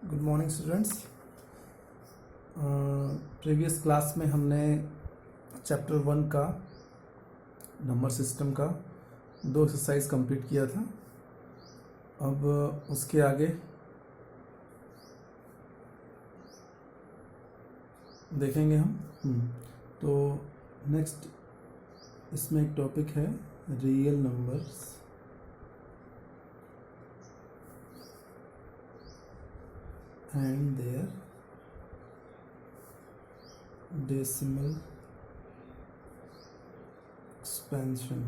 Good morning students. Previous class में हमने chapter 1 का नंबर सिस्टम का 2 एक्सरसाइज कंप्लीट किया था। अब उसके आगे देखेंगे हम। तो नेक्स्ट इसमें एक टॉपिक है real numbers and their decimal expansion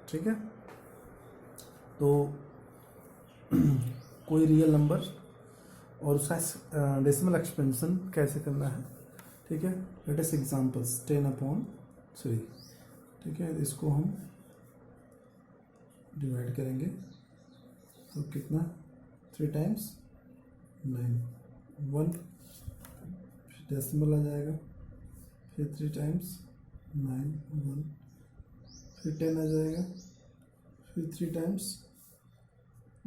ठीक है। तो कोई रियल नंबर और उसका डेसिमल एक्सपेंशन कैसे करना है, ठीक है। लेट अस एग्जांपल्स 10/3, ठीक है। इसको हम डिवाइड करेंगे तो कितना 3 टाइम्स 9 1, फिर डेसिमल आ जाएगा, फिर 3 टाइम्स 9 1, फिर 10 आ जाएगा, फिर 3 टाइम्स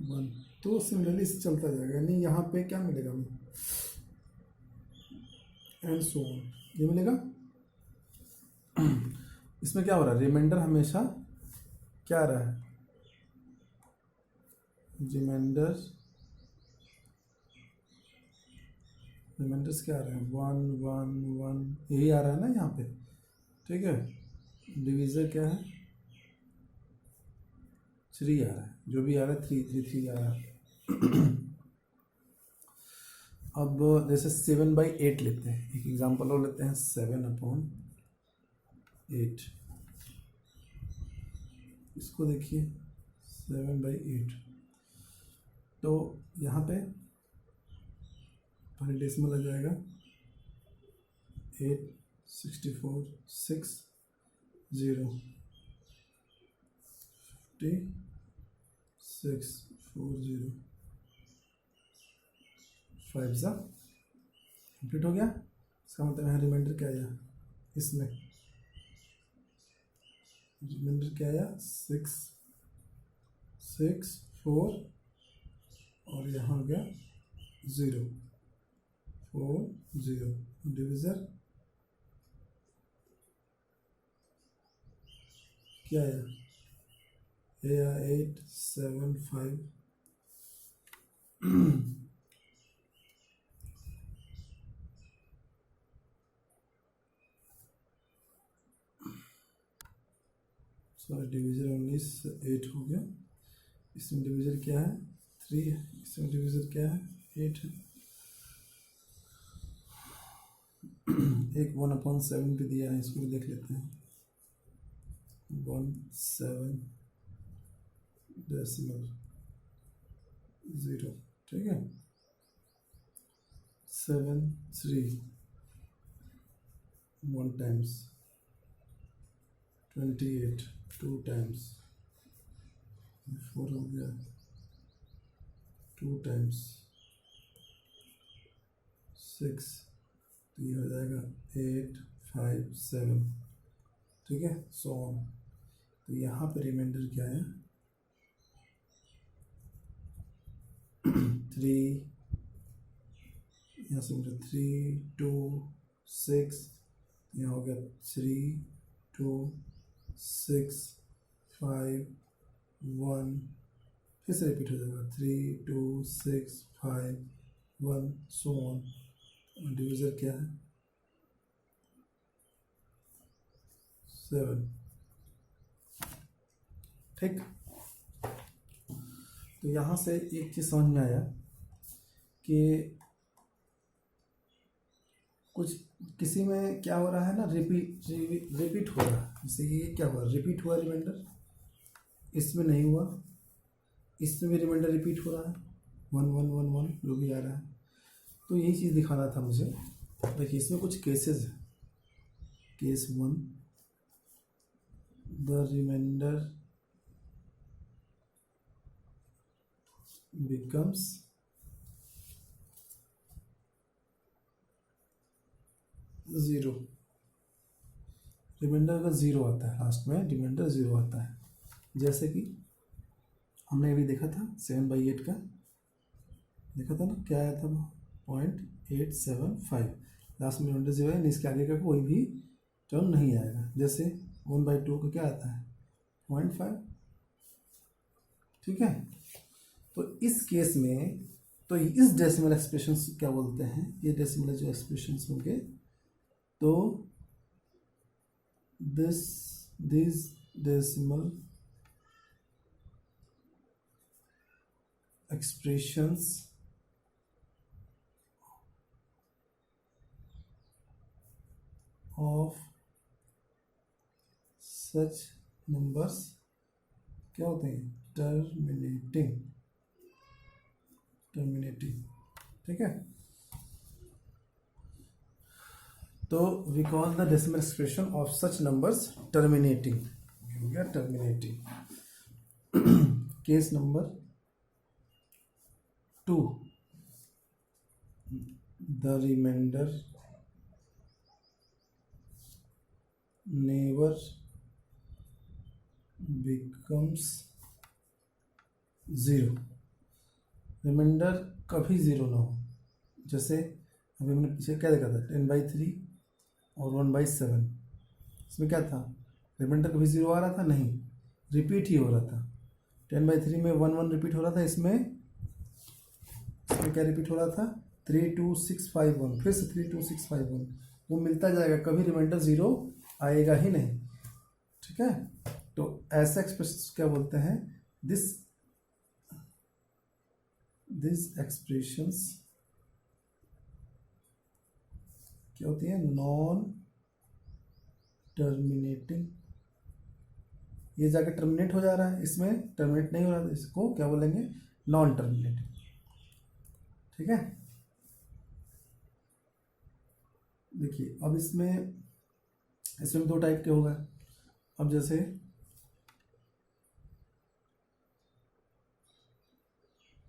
1। तो सिमिलरली से चलता जाएगा, यानी यहाँ पे क्या मिलेगा हमें एंड सो ऑन, ये मिलेगा। इसमें क्या हो रहा है, रिमाइंडर हमेशा क्या आ रहा है, रिमाइंडर्स क्या आ रहे हैं 1 1 1, यही आ रहा है ना यहाँ पे, ठीक है। डिवीजर क्या है 3 आ रहा है, जो भी आ रहा है 3 3 3 आ रहा है। अब जैसे 7/8 लेते हैं, एक एग्जांपल और लेते हैं 7/8। इसको देखिए 7/8, तो यहाँ पे पहले डेसिमल आ जाएगा 8 64 6 0 50 6 4 0 5 सा कंप्लीट हो गया। इसका मतलब यहाँ रिमाइंडर क्या आया, इसमें रिमाइंडर क्या आया 6 6 4 और यहाँ हो गया 0 4 0। डिविजर क्या आया 8 7 5। सॉरी, डिविजर 19 8 हो गया। इसमें डिविजर क्या है 3 है, इसमें डिविजर क्या है 8 है। एक 1/7 भी दिया है, इसको भी देख लेते हैं 17 डेसिमल 0, ठीक है। 7 3 1 टाइम्स 28 2 टाइम्स 4 हो गया 2 टाइम्स 6, तो ये हो जाएगा 8 5 7, ठीक है, सो ऑन। तो यहाँ पे रिमाइंडर क्या है 3, यहाँ से मुझे 3 2 6, यहाँ हो गया 3 2 6 5 1, फिर से रिपीट हो जाएगा 3 2 6 5 1, सो ऑन। डिविजर क्या है 7, ठीक। तो यहाँ से एक चीज़ समझ में आया कि कुछ किसी में क्या हो रहा है ना, रिपीट हो रहा है। जैसे ये क्या हुआ, रिपीट हुआ रिमाइंडर, इसमें नहीं हुआ, इसमें भी रिमाइंडर रिपीट हो रहा है 1 1 1 1 जो भी आ रहा है। तो यही चीज़ दिखाना था मुझे। देखिए इसमें कुछ केसेस है। Case 1, the remainder becomes 0, remainder का 0 आता है, लास्ट में रिमाइंडर 0 आता है। जैसे कि हमने अभी देखा था 7/8 का देखा था ना, क्या आया था 0.875। लास्ट में रिमाइंडर 0 है, इसके आगे का कोई भी टर्म नहीं आएगा। जैसे 1/2 का क्या आता है 0.5। ठीक है, तो इस केस में तो इस डेसिमल एक्सप्रेशन क्या बोलते हैं, ये डेसिमल जो एक्सप्रेशन होंगे तो this decimal expressions of such numbers क्या होते हैं, टर्मिनेटिंग। ठीक है, तो we call the decimal expression of such numbers terminating. हो गया terminating. Case number 2, the remainder never becomes 0। Remainder कभी 0 ना हो। जैसे अभी हमने पीछे क्या देखा था 10/3 और 1/7। इसमें क्या था, रिमाइंडर कभी 0 आ रहा था नहीं, रिपीट ही हो रहा था। 10/3 में 1 रिपीट हो रहा था, इसमें क्या रिपीट हो रहा था 32651, फिर से 32651, वो मिलता जाएगा, कभी रिमाइंडर 0 आएगा ही नहीं। ठीक है, तो ऐसा एक्सप्रेशन क्या बोलते हैं, दिस एक्सप्रेशंस क्या होती है, नॉन टर्मिनेटिंग। ये जाके टर्मिनेट हो जा रहा है, इसमें टर्मिनेट नहीं हो रहा है, इसको क्या बोलेंगे, नॉन टर्मिनेटिंग। ठीक है, देखिए अब इसमें 2 टाइप के होगा। अब जैसे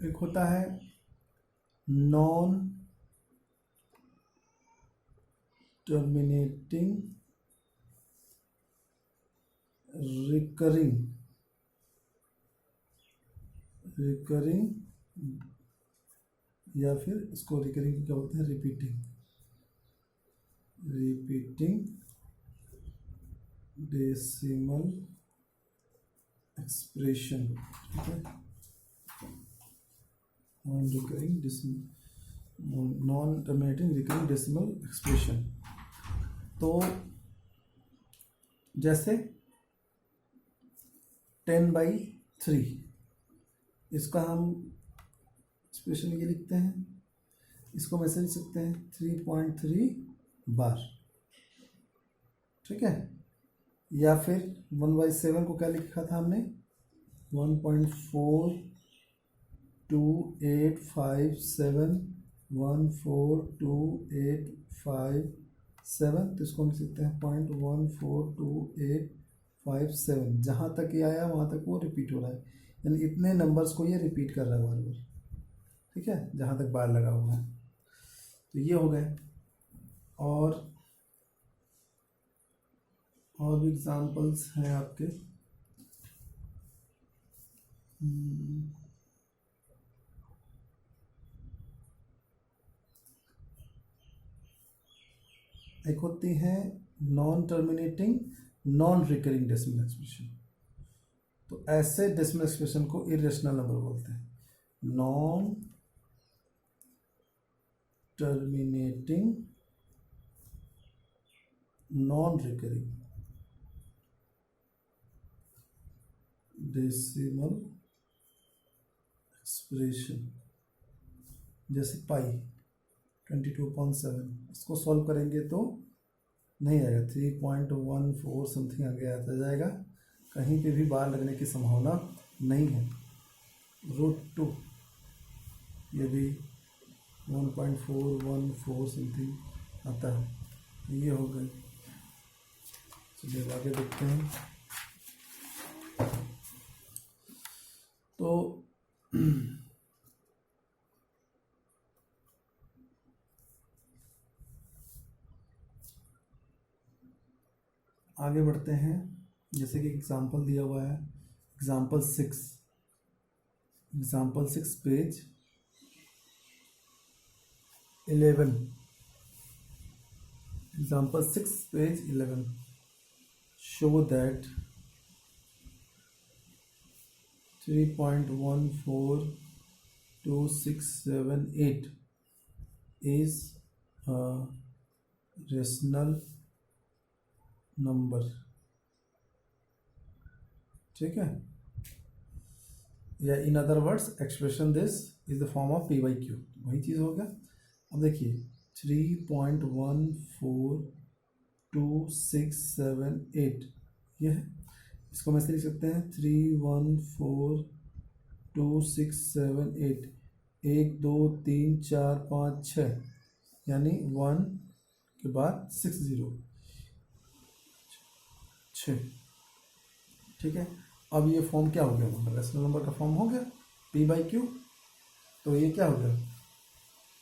एक होता है नॉन टर्मिनेटिंग रिकरिंग या फिर इसको रिकरिंग क्या बोलते हैं, रिपीटिंग डेसिमल एक्सप्रेशन। ठीक है, non terminating recurring decimal expression. तो जैसे 10/3, इसका हम एक्सप्रेशन ये लिखते हैं, इसको हम ऐसे लिख सकते हैं 3.3 बार। ठीक है, या फिर 1/7 को क्या लिखा था हमने 1.42857, 14285 तो इसको हम लिख सकते हैं 0.14285। जहाँ तक ये आया वहाँ तक वो रिपीट हो रहा है, यानी इतने नंबर्स को ये रिपीट कर रहा है बार बार। ठीक है, जहाँ तक बार लगा हुआ है। तो ये हो गए, और भी एग्जाम्पल्स हैं आपके। एक होती है non terminating non recurring decimal expression. तो ऐसे डेसिमल एक्सप्रेशन को इरेशनल नंबर बोलते हैं, non terminating non recurring decimal expression. जैसे पाई 22/7, इसको सॉल्व करेंगे तो नहीं आएगा, 3.14 समथिंग आगे आता जाएगा, कहीं पे भी बार लगने की संभावना नहीं है। √2 ये भी 1.414 समथिंग आता है। ये हो गए, चलिए आगे देखते हैं। तो आगे बढ़ते हैं। जैसे कि एग्जाम्पल दिया हुआ है, example 6, example 6 page 11, example 6 page 11, show that 3.142678 is a rational number. ठीक है, या in other words expression this is the form of P by Q, वही चीज़ हो गया। अब देखिए 3.142678 ये है, इसको मैं ऐसे लिख सकते हैं 3142678, 1 2 3 4 5 6, यानी 1 के बाद 60 6। ठीक है, अब ये फॉर्म क्या हो गया, मतलब रेशनल नंबर का फॉर्म हो गया पी बाई क्यू। तो ये क्या हो गया,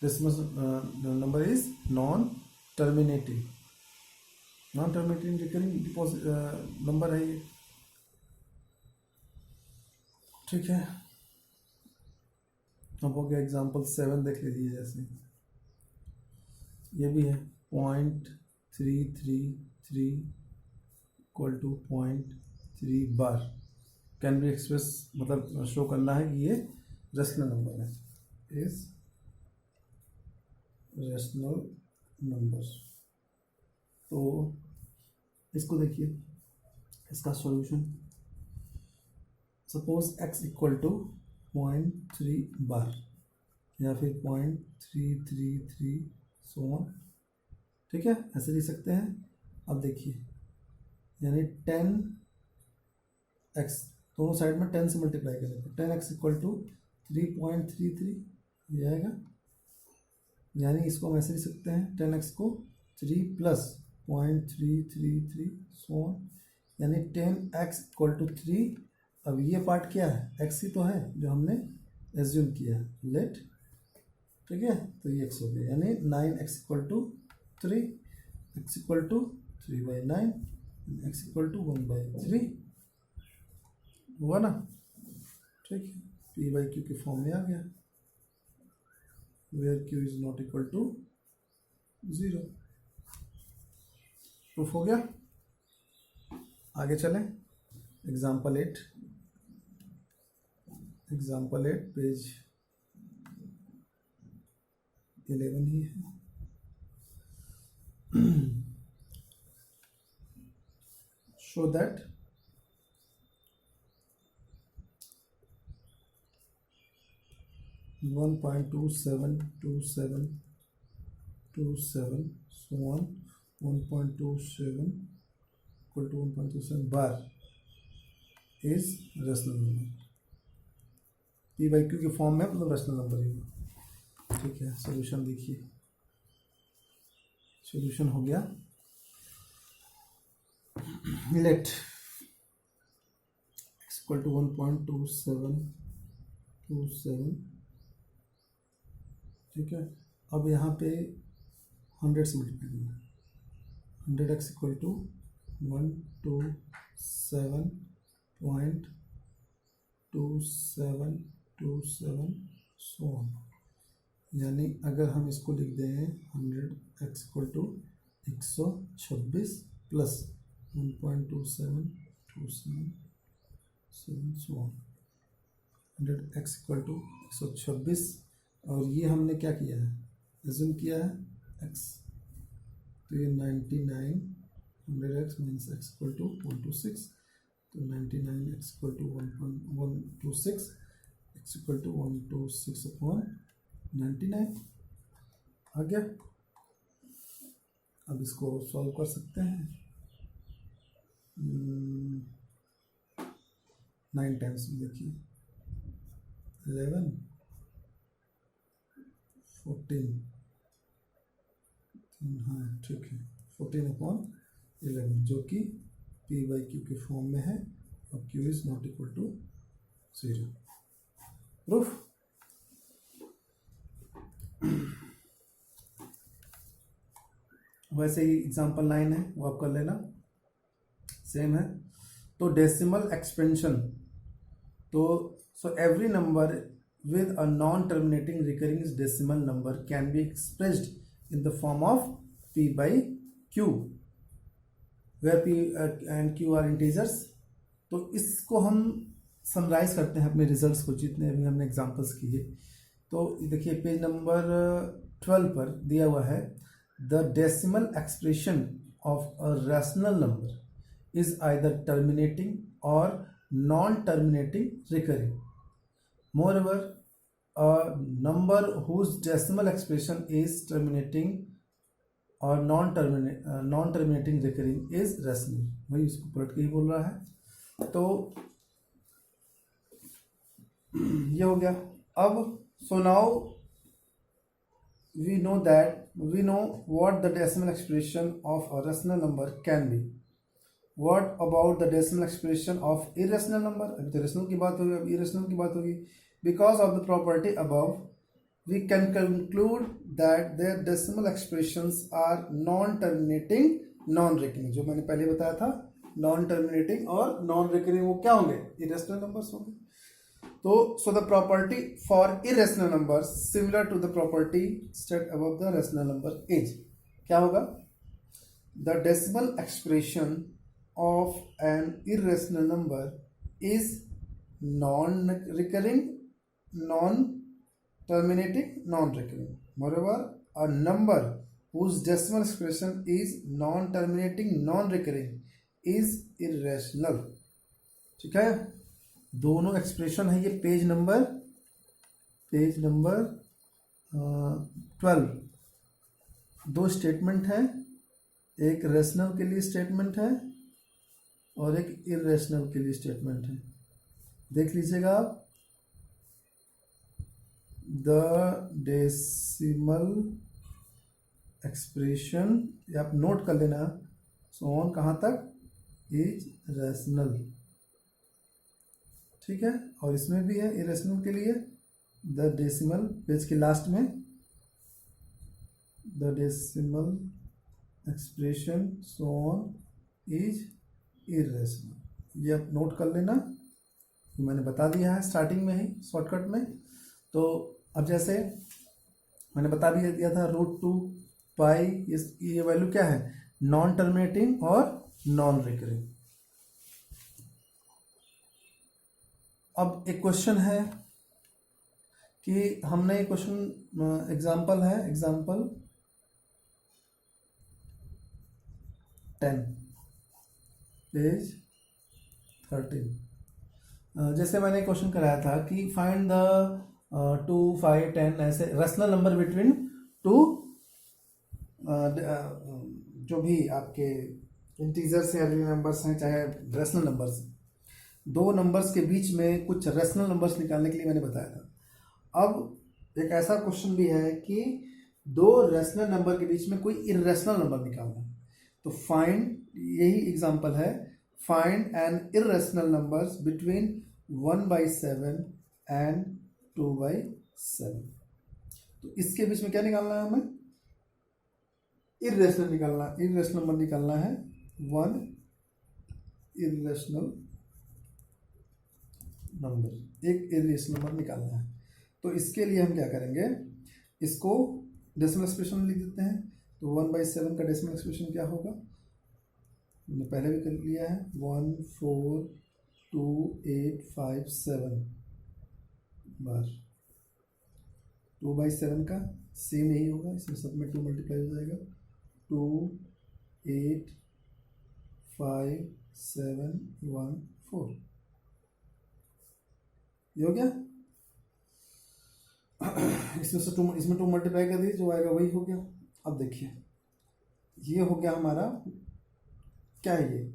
rational number is non terminating recurring deposit number है ये। ठीक है, अब हो गया एग्जाम्पल 7 देख लीजिए, जैसे ये भी है 0.333 equal to 0.3 bar, can be express, मतलब शो करना है कि ये रेशनल नंबर है, इज रेशनल नंबर। तो इसको देखिए, इसका solution, suppose x equal to 0.3 bar या फिर 0.333 सो ऑन। ठीक है, ऐसे लिख सकते हैं। अब देखिए, यानी 10x, दोनों साइड में 10 से मल्टीप्लाई करें तो 10x इक्वल टू 3.33 ये आएगा, यानी इसको हम ऐसे लिख सकते हैं 10x को 3 प्लस 0.333 सो ऑन, यानी 10x इक्वल टू 3। अब ये पार्ट क्या है, x ही तो है जो हमने एज्यूम किया है, लेट। ठीक है, तो ये x हो गया, यानी 9x equal to 3, x equal to 3/9, x equal to 1/3 हुआ ना। ठीक है, पी बाई क्यू के फॉर्म में आ गया, where Q is not equal to 0। Proof हो गया। आगे चलें, एग्जाम्पल 8 पेज 11 ही है। Show that 1.272727 so on 1.27 equal to 1.27 bar is rational number, P by Q के फॉर्म में, मतलब रेशनल नंबर ही। ठीक है, सॉल्यूशन देखिए, सॉल्यूशन हो गया, लेट x इक्वल टू 1.2727। ठीक है, अब यहाँ पे 100 से मल्टीप्लाई करना है, 100x equal to 127.2727 so on, यानी अगर हम इसको लिख दें 100x equal to 126 plus 1.2727 so on, 100x equal to 126, और ये हमने क्या किया है, एज्यूम किया है x, तो ये 99, 100x means x equal to 126, तो 99x equal to 126, x equal to 126/99 आ गया। अब इसको सॉल्व कर सकते हैं, 9 टाइम्स में देखिए 11 14, हाँ ठीक है, 14/11 जो कि पी बाई क्यू के फॉर्म में है, और Q is not equal to 0। Proof. वैसे ही एग्जाम्पल 9 है, वो आप कर लेना, सेम है। तो डेसिमल एक्सपेंशन, तो so every number with a non-terminating recurring decimal number can be expressed in the form of p by q, where p and q are integers. तो इसको हम समराइज करते हैं अपने रिजल्ट्स को, जितने भी हमने एग्जांपल्स किए। तो देखिए पेज नंबर 12 पर दिया हुआ है, the decimal expression of a rational number is either terminating और non terminating recurring. Moreover, a number whose decimal expression is terminating or non-terminating recurring is rational। वही इसको पलट के ही बोल रहा है। तो ये हो गया। अब so now we know what the decimal expression of a rational number can be। What about the decimal expression of irrational number? अभी तो rational की बात होगी, अब irrational की बात होगी। Because of the property above, we can conclude that their decimal expressions are non-terminating, non-recurring। जो मैंने पहले बताया था, non-terminating और non-recurring वो क्या होंगे? Irrational numbers होंगे। तो so the property for irrational numbers similar to the property stated above the rational number is क्या होगा? The decimal expression of an irrational number is non-recurring, non-terminating, non-recurring। Moreover, a number whose decimal expression is non-terminating, non-recurring is irrational। ठीक है, दोनों expression है ये page number 12। दो statement है, एक रेशनल के लिए स्टेटमेंट है और एक इरेशनल के लिए स्टेटमेंट है। देख लीजिएगा आप, द डेसिमल एक्सप्रेशन, ये आप नोट कर लेना, सो ऑन कहाँ तक इज रेशनल। ठीक है, और इसमें भी है इरेशनल के लिए द डेसिमल, पेज के लास्ट में the decimal expression so on is irrational. ये आप नोट कर लेना, मैंने बता दिया है स्टार्टिंग में ही शॉर्टकट में। तो अब जैसे मैंने बता भी दिया था √2π, ये वैल्यू क्या है? नॉन टर्मिनेटिंग और नॉन रिकरिंग। अब एक क्वेश्चन है कि हमने क्वेश्चन एग्जाम्पल है, एग्जाम्पल 10 पेज 13। जैसे मैंने क्वेश्चन कराया था कि फाइंड द 2, 5, 10 ऐसे रेशनल नंबर बिटवीन टू, जो भी आपके इंटीजर्स या रियल नंबर्स हैं, चाहे रेशनल नंबर्स, दो नंबर्स के बीच में कुछ रेशनल नंबर्स निकालने के लिए मैंने बताया था। अब एक ऐसा क्वेश्चन भी है कि दो रेशनल नंबर के बीच में कोई इरेशनल नंबर निकालना है। तो फाइंड, यही एग्जांपल है, find an irrational numbers between 1/7 and 2/7। तो इसके बीच में क्या निकालना है हमें? इरेशनल नंबर निकालना है, वन इरेशनल नंबर, एक इरेशनल नंबर निकालना है। तो इसके लिए हम क्या करेंगे, इसको डेसिमल एक्सप्रेशन में लिख देते हैं। तो 1/7 का डेसिमल एक्सप्रेशन क्या होगा? हमने पहले भी कर लिया है, 1428557 बार। 2/7 का सेम यही होगा, इसमें सब में 2 मल्टीप्लाई हो जाएगा, 285,714। ये हो गया। इसमें 2 मल्टीप्लाई कर दीजिए, जो आएगा वही हो गया। अब देखिए, ये हो गया हमारा, क्या है ये?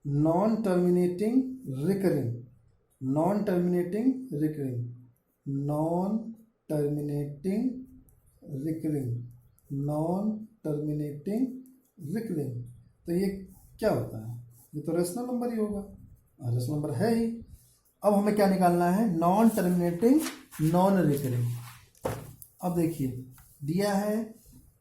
Non terminating recurring, non terminating recurring, non terminating recurring, non terminating recurring. तो ये क्या होता है? ये तो रेशनल नंबर ही होगा, रेशनल नंबर है ही। अब हमें क्या निकालना है? Non terminating non recurring. अब देखिए दिया है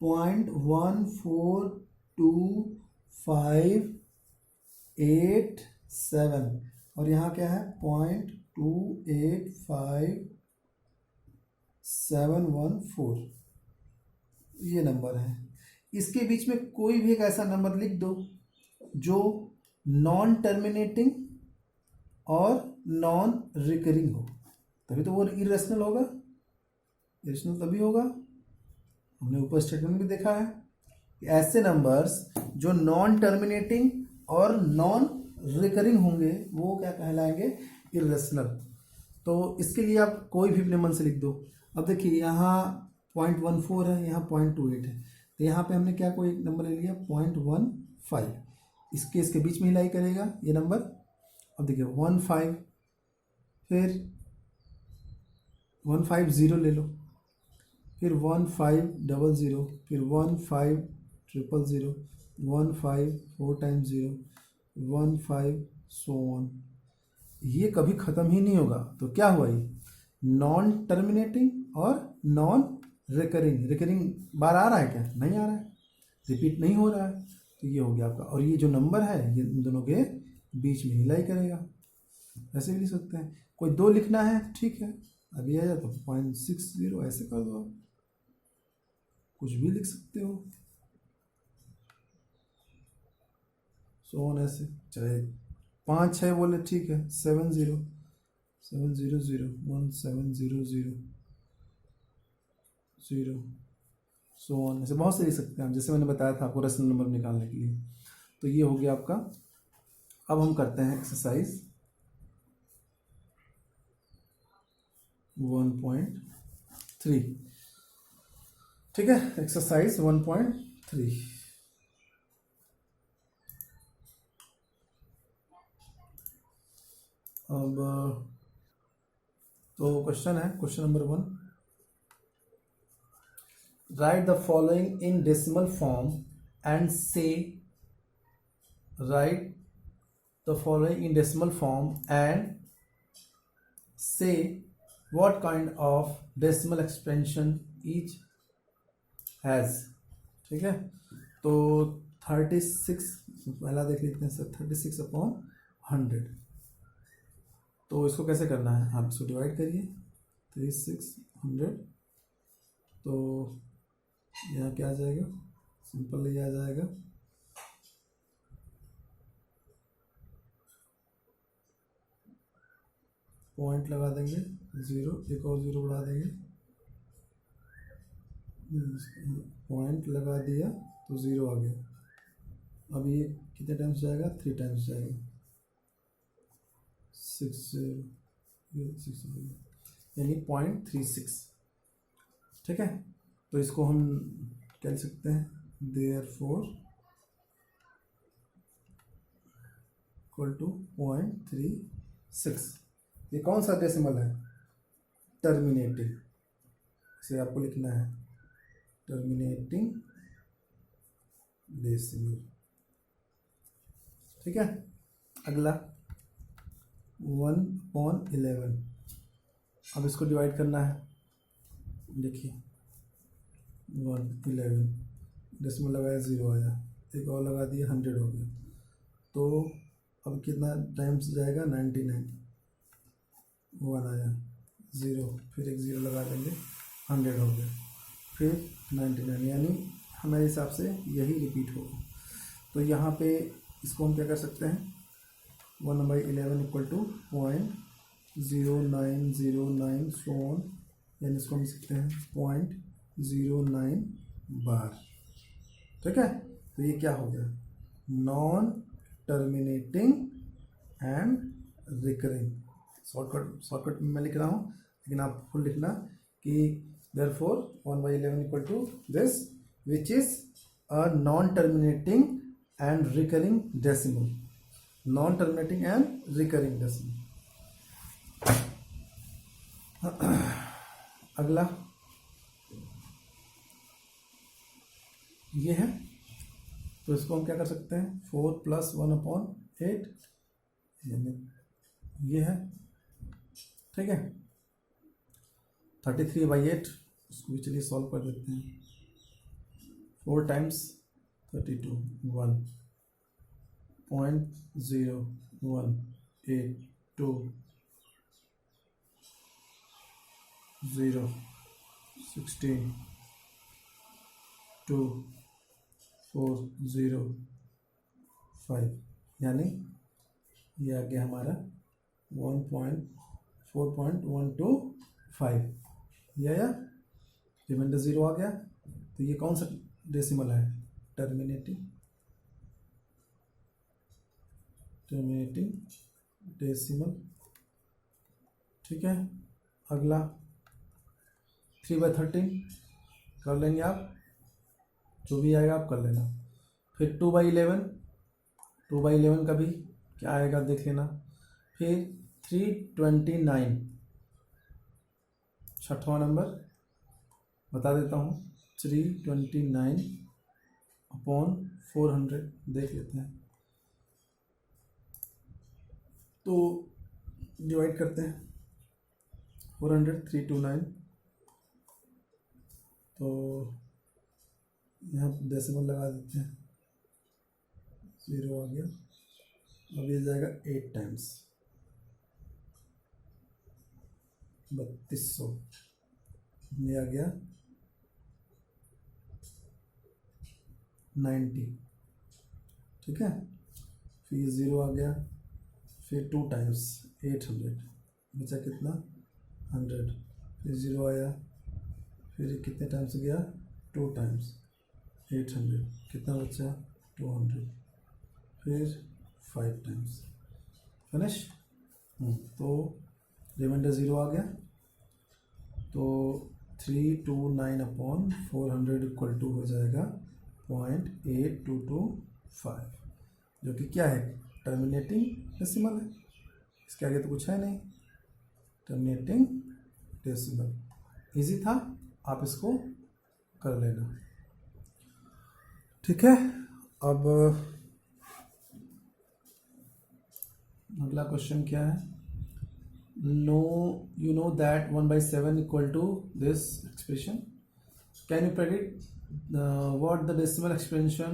0.14257, और यहाँ क्या है 0.285714, ये नंबर है। इसके बीच में कोई भी एक ऐसा नंबर लिख दो जो नॉन टर्मिनेटिंग और नॉन रिकरिंग हो, तभी तो वो इरेशनल होगा। इरेशनल तभी होगा, हमने ऊपर स्टेटमेंट भी देखा है कि ऐसे नंबर्स जो नॉन टर्मिनेटिंग और नॉन रिकरिंग होंगे वो क्या कहलाएंगे, इरेशनल। तो इसके लिए आप कोई भी अपने मन से लिख दो। अब देखिए यहाँ 0.14 है, यहाँ 0.28 है, तो यहाँ पे हमने क्या कोई एक नंबर ले लिया 0.15, इसके बीच में हिलाई करेगा ये नंबर। अब देखिए 15, फिर 150 ले लो, फिर 1500, फिर 15000, 15 4 टाइम्स 0, 15 सो ऑन। ये कभी ख़त्म ही नहीं होगा। तो क्या हुआ, ये नॉन टर्मिनेटिंग और नॉन रिकरिंग। रिकरिंग बार आ रहा है क्या, नहीं आ रहा है, रिपीट नहीं हो रहा है। तो ये हो गया आपका, और ये जो नंबर है ये इन दोनों के बीच में हिलाई करेगा। ऐसे भी लिख सकते हैं, कोई दो लिखना है ठीक है, अभी आ जाए तो 0.60 ऐसे कर दो, आप कुछ भी लिख सकते हो, सो ऑन ऐसे। चाहे 5-6 बोले ठीक है, 70 700 1700 0, सो ऑन, ऐसे बहुत से लिख सकते हैं, जैसे मैंने बताया था आपको रेशनल नंबर निकालने के लिए। तो ये हो गया आपका। अब हम करते हैं एक्सरसाइज 1.3, ठीक है, एक्सरसाइज 1.3। अब तो क्वेश्चन है, question number 1, write the following in decimal form and say, write the following in decimal form and say what kind of decimal expansion each has। ठीक है, तो 36 पहला देख लेते हैं सर, 36/100। तो इसको कैसे करना है, आप इसको डिवाइड करिए 3600, तो यहाँ क्या आ जाएगा, सिंपल ये आ जाएगा, पॉइंट लगा देंगे 0, एक और 0 बढ़ा देंगे, पॉइंट लगा दिया तो 0 आ गया। अब ये कितने टाइम्स जाएगा, 3 टाइम्स जाएगा, 6 यानी 0.36। ठीक है, तो इसको हम क्या लिख सकते हैं, देयरफॉर इक्वल टू 0.36। ये कौन सा डेसिमल है, टर्मिनेटिंग, इसे आपको लिखना है टर्मिनेटिंग डेसिमल। ठीक है, अगला 1/11। अब इसको डिवाइड करना है, देखिए 1/11, डेसिमल लगाया 0 आया, एक और लगा दिया 100 हो गया। तो अब कितना टाइम्स जाएगा, 99, 1 आया 0, फिर एक 0 लगा देंगे, 100 हो गया, फिर 99, यानी हमारे हिसाब से यही रिपीट होगा। तो यहाँ पे इसको हम क्या कर सकते हैं, 1/11 इक्वल टू 0.0909 सो ऑन, यानी इसको हम लिख सकते हैं 0.09 बार। ठीक है, तो ये क्या हो गया, non terminating and recurring. Shortcut में मैं लिख रहा हूँ, लेकिन आप फुल लिखना कि therefore 1/11 equal to this which is a non terminating and recurring decimal, non terminating and recurring decimal. अगला ये है, तो इसको हम क्या कर सकते हैं, 4 + 1/8, यानी ये है। ठीक है, 33/8, इसको भी चलिए सॉल्व कर देते हैं, 4 टाइम्स 32, 1.01, 8 2 0 16 2 4 0 5, यानी ये आ गया हमारा 1.4.125 या रिमाइंडर 0 आ गया। तो ये कौन सा डेसिमल है? Terminating decimal. ठीक है, अगला 3/13 कर लेंगे आप, जो भी आएगा आप कर लेना। फिर 2/11 का भी क्या आएगा देख लेना। फिर 329 छठवां नंबर बता देता हूँ, 329/400 देख लेते हैं। तो डिवाइड करते हैं 400 329, तो यहाँ डेसिमल लगा देते हैं, 0 आ गया। अब ये जाएगा 8 टाइम्स 3200, ये आ गया 90। ठीक है, फिर 0 आ गया, फिर 2 टाइम्स 800, बचा कितना 100, फिर 0 आया, फिर कितने टाइम्स गया 2 टाइम्स 800, कितना बचा 200, फिर 5 टाइम्स फिनिश। तो रिमाइंडर 0 आ गया। तो 329/400 इक्वल टू हो जाएगा 0.8225, जो कि क्या है? टर्मिनेटिंग डेसिमल है। इसके आगे तो कुछ है नहीं, टर्मिनेटिंग डेसिमल। इजी था, आप इसको कर लेना। ठीक है, अब अगला क्वेश्चन क्या है? You know that 1/7 equal to this expression. Can you predict what the decimal expansion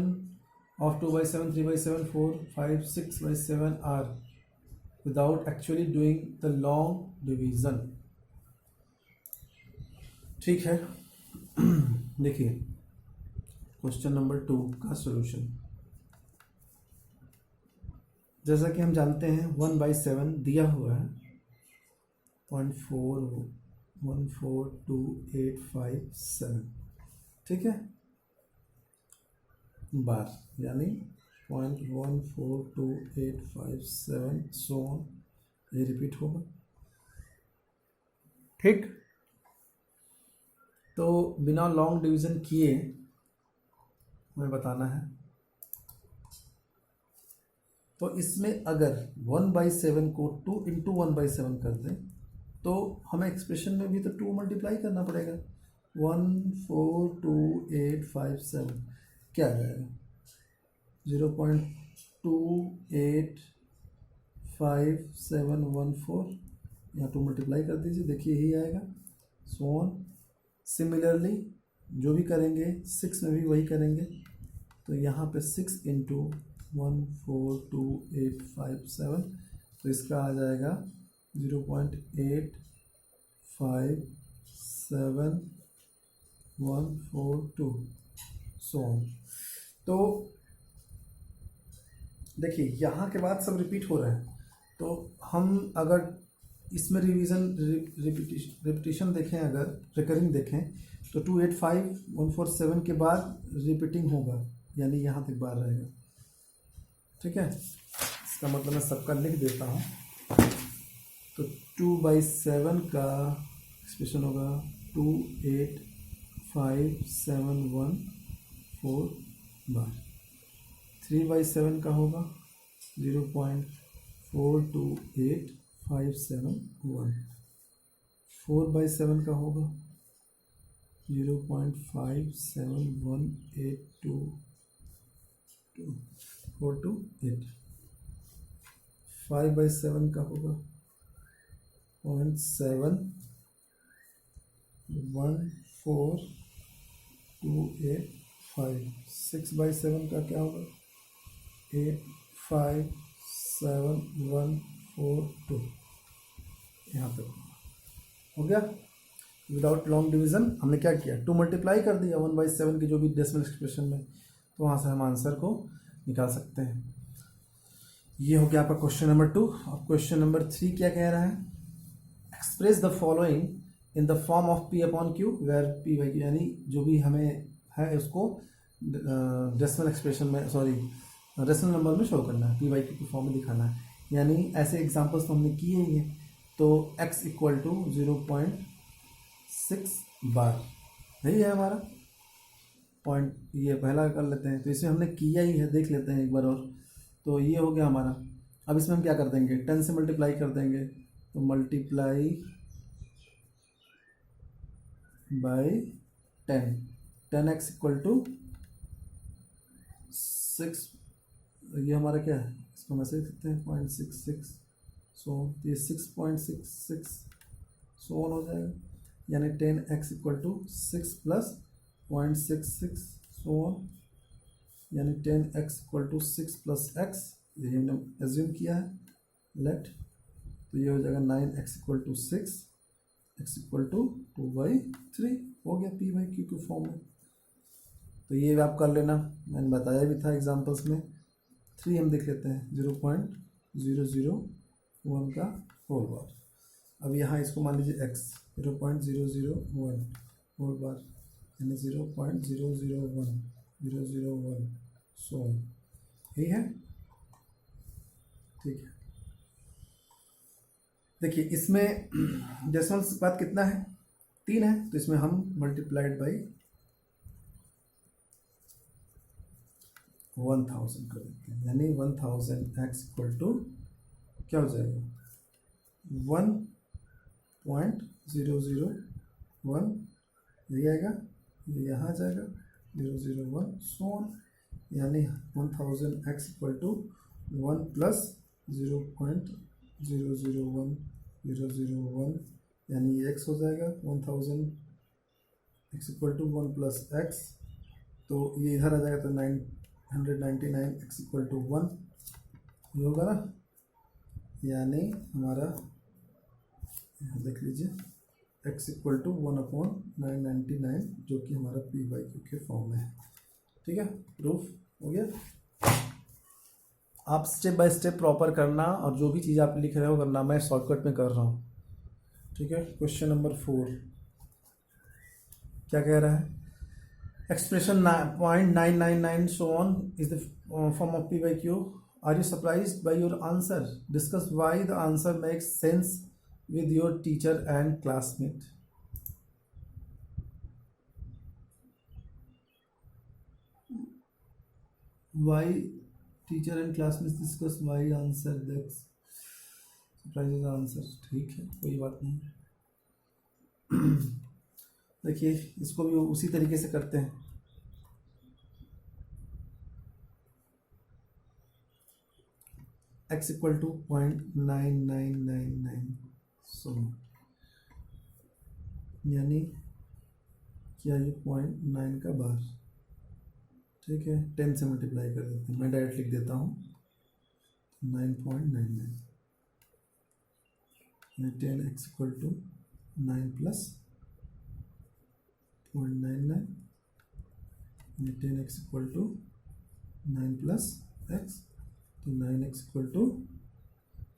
of 2/7, 3/7, 4, 5, 6/7 are without actually doing the long division? ठीक है, देखिए क्वेश्चन नंबर 2 का सॉल्यूशन। जैसा कि हम जानते हैं 1/7 दिया हुआ है 0.414287, ठीक है, बार, यानी 0.14287 सो ऑन, ये रिपीट होगा। ठीक, तो बिना लॉन्ग डिवीजन किए हमें बताना है। तो इसमें अगर 1/7 को 2 × 1/7 कर दें तो हमें एक्सप्रेशन में भी तो 2 मल्टीप्लाई करना पड़ेगा। 142857 क्या आ जाएगा? 0.285714, यहाँ 2 मल्टीप्लाई कर दीजिए, देखिए यही आएगा। सो ऑन, सिमिलरली जो भी करेंगे 6 में भी वही करेंगे। तो यहाँ पे 6 × 1422857, तो इसका आ जाएगा 0.857142 सो ऑन। तो देखिए यहाँ के बाद सब रिपीट हो रहा है, तो हम अगर इसमें रिपीटिशन देखें, अगर रिकरिंग देखें तो 285147 के बाद रिपीटिंग होगा, यानी यहाँ तक बार रहेगा। ठीक है, इसका मतलब मैं सबका लिख देता हूँ। तो 2/7 का एक्सप्रेशन होगा 2857114 बार। 3/7 का होगा 0.428571। 4/7 का होगा 0.57182428। 5/7 का होगा 0.714285। 6/7 का क्या होगा 85714 2 यहाँ पे हो गया। विदाउट लॉन्ग डिवीजन हमने क्या किया, 2 मल्टीप्लाई कर दिया 1/7 की जो भी डेसिमल एक्सप्रेशन में, तो वहाँ से हम आंसर को निकाल सकते हैं। ये हो गया आपका क्वेश्चन नंबर 2। अब क्वेश्चन नंबर 3 क्या कह रहा है, express the following in the form of P upon Q where P by Q, यानी जो भी हमें है उसको डेसिमल एक्सप्रेशन में, सॉरी रेशनल नंबर में शो करना है, P बाई Q की फॉर्म में दिखाना है। यानी ऐसे एग्जांपल्स तो हमने किए ही हैं। तो x इक्वल टू 0.6 बार यही है हमारा पॉइंट, ये पहला कर लेते हैं। तो इसे हमने किया ही है, देख लेते हैं एक बार और। तो ये हो गया हमारा। अब इसमें हम क्या कर देंगे, 10 से मल्टीप्लाई कर देंगे, तो multiply by 10x equal to 6, ये हमारा क्या है, इसको हम ऐसे लिखते हैं 0.66, सो ये 6.66 सो ऑन हो जाएगा। यानी 10x equal to 6 plus 0.66 so on, यानी 10x equal to 6 plus x, यही हमने एज्यूम किया है, लेट। तो ये हो जाएगा 9x equal to 6, x equal to 2/3 हो गया P बाई Q के फॉर्म में। तो ये आप कर लेना, मैंने बताया भी था एग्जांपल्स में। 3 हम देख लेते हैं, 0.001 का होल बार। अब यहाँ इसको मान लीजिए x 0.001 होल बार, यानी 0.001 सो यही है, ठीक है। देखिए इसमें डेसिमल बात कितना है, 3 है, तो इसमें हम मल्टीप्लाइड बाई 1000 कर देते हैं, यानी 1000x इक्वल टू क्या हो जाएगा 1.001, यही आएगा, ये यहाँ आ जाएगा 001 सो ऑन, यानी 1000x इक्वल टू 1 प्लस 0.001 यानी ये x हो जाएगा। 1000x equal to 1 plus x, तो ये इधर आ जाएगा, तो 999x इक्वल टू 1 ये होगा ना, यानी हमारा यहाँ देख लीजिए x इक्वल टू 1/999 जो कि हमारा P बाई Q के फॉर्म में है। ठीक है, प्रूफ हो गया। आप स्टेप बाय स्टेप प्रॉपर करना, और जो भी चीज़ आप लिख रहे हो करना, मैं शॉर्टकट में कर रहा हूँ। ठीक है, क्वेश्चन नंबर 4 क्या कह रहा है, expression 0.999 so on is the form of P by Q. Are you surprised by your answer? Discuss why the answer makes sense with your teacher and classmate. Why teacher and classmates discuss why answer that surprises the answer. ठीक है, कोई बात नहीं। देखिए इसको भी उसी तरीके से करते हैं। x इक्वल टू 0.9999 सो यानी क्या ये 0.9 का बार, ठीक है, 10 से मल्टीप्लाई कर देते हैं, मैं डायरेक्ट लिख देता हूँ 9.99 10x equal to 9 plus 0.99 10x equal to 9 plus x, तो 9x इक्वल टू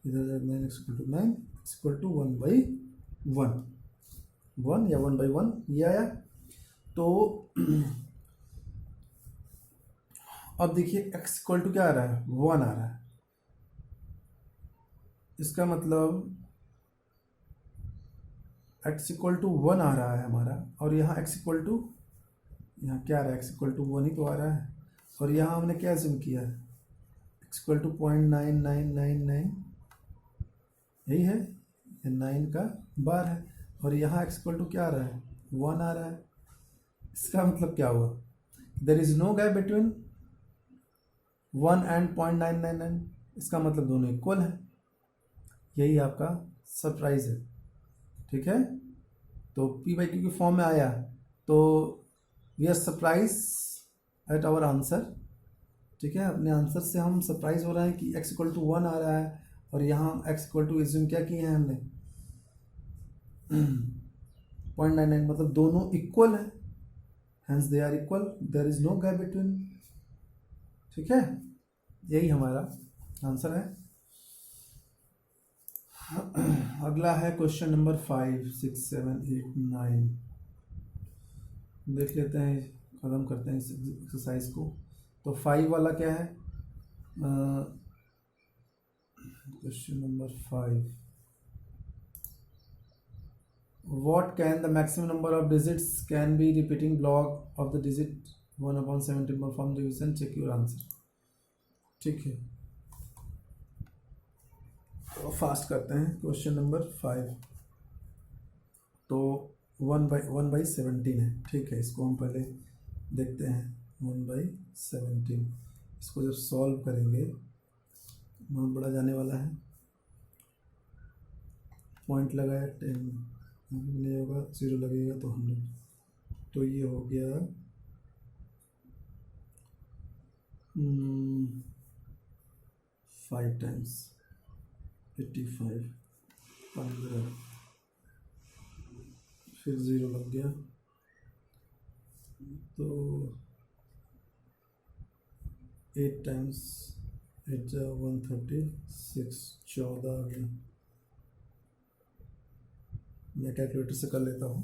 इधर 9x equal to 9 x equal to 1/1 1 या 1/1 ये आया। तो अब देखिए x इक्वल टू क्या आ रहा है, 1 आ रहा है, इसका मतलब x इक्वल टू 1 आ रहा है हमारा, और यहाँ x इक्वल टू, यहाँ क्या आ रहा है, x इक्वल टू 1 ही तो आ रहा है, और यहाँ हमने क्या अज्यूम किया है, x इक्वल टू 0.9999 यही है, 9 का बार है, और यहाँ x इक्वल टू क्या आ रहा है, 1 आ रहा है। इसका मतलब क्या हुआ, there is no gap between 1 and 0.999, इसका मतलब दोनों इक्वल है, यही आपका सरप्राइज है। ठीक है, तो P बाई Q की फॉर्म में आया, तो we are surprise at our answer. ठीक है, अपने आंसर से हम सरप्राइज हो रहे हैं कि x इक्वल टू 1 आ रहा है और यहाँ x इक्वल टू एज्यूम क्या किए हैं हमने 0.99, मतलब दोनों इक्वल है, hence they are equal, there is no gap between. ठीक है, यही हमारा आंसर है। अगला है क्वेश्चन नंबर 5, 6, 7, 8, 9। देख लेते हैं, खत्म करते हैं इस एक्सरसाइज को। तो 5 वाला क्या है, question number 5, what can the maximum number of digits can be repeating block of the digit 1/17 perform division, check your answer। ठीक है, तो फास्ट करते हैं। क्वेश्चन नंबर 5, तो 1/17 है। ठीक है, इसको हम पहले देखते हैं। 1/17, इसको जब सॉल्व करेंगे बहुत बड़ा जाने वाला है। पॉइंट लगाया 10 नहीं होगा, 0 लगेगा तो 100, तो ये हो गया 5 टाइम्स 85, 15, फिर 0 लग गया तो 8 टाइम्स 8 136, 14 आ गया। मैं कैलकुलेटर से कर लेता हूँ।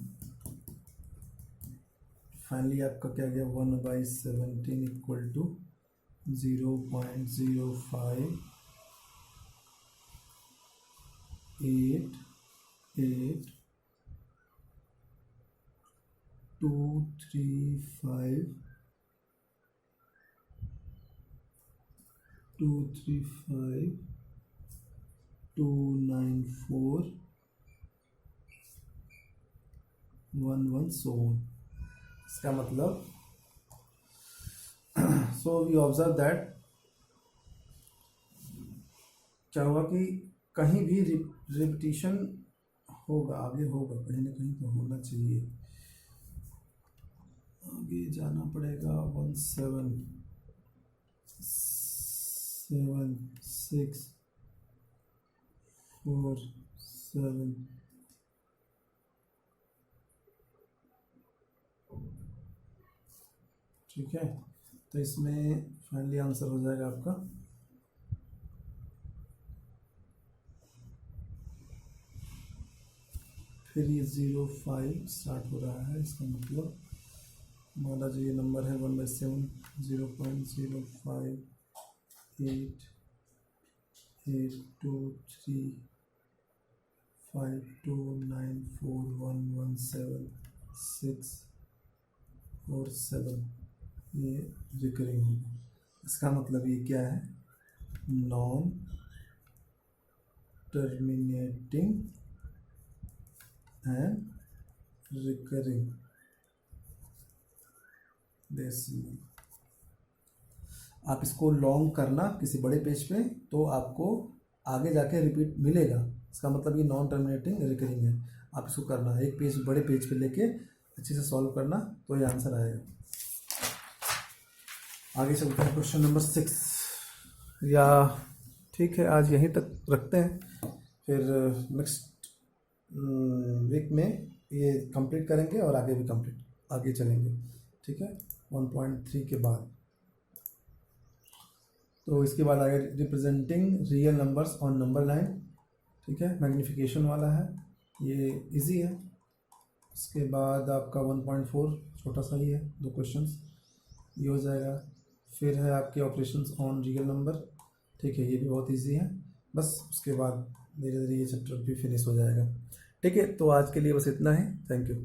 फाइनली आपका क्या गया, 1/17 इक्वल टू 0.0588235 235 294 11 so on। इसका मतलब सो वी ऑब्जर्व दैट क्या हुआ कि कहीं भी रिपीटिशन होगा, आगे होगा, कहीं ना कहीं तो होना चाहिए। आगे जाना पड़ेगा 1 7 7 6 4 7 ठीक है, तो इसमें फाइनली आंसर हो जाएगा आपका फिर ये 05 स्टार्ट हो रहा है। इसका मतलब मान लीजिए ये नंबर है 1/7 0.588235294117 ये रिकरिंग होगा। इसका मतलब ये क्या है, non terminating and recurring decimal. आप इसको लॉन्ग करना किसी बड़े पेज पे तो आपको आगे जाके रिपीट मिलेगा। इसका मतलब ये नॉन टर्मिनेटिंग रिकरिंग है। आप इसको करना एक पेज बड़े पेज पे लेके अच्छे से सॉल्व करना तो ये आंसर आएगा। आगे चलते हैं क्वेश्चन नंबर 6, या ठीक है आज यहीं तक रखते हैं, फिर नेक्स्ट वीक में ये कंप्लीट करेंगे और आगे भी आगे चलेंगे। ठीक है, 1.3 के बाद। तो इसके बाद आगे representing real numbers on number line. ठीक है, मैग्नीफिकेशन वाला है, ये इजी है। इसके बाद आपका 1.4 छोटा सा ही है, 2 क्वेश्चंस ये हो जाएगा। फिर है आपके ऑपरेशंस ऑन रियल नंबर। ठीक है, ये भी बहुत इजी है। बस उसके बाद धीरे धीरे ये चैप्टर भी फिनिश हो जाएगा। ठीक है, तो आज के लिए बस इतना ही। Thank you.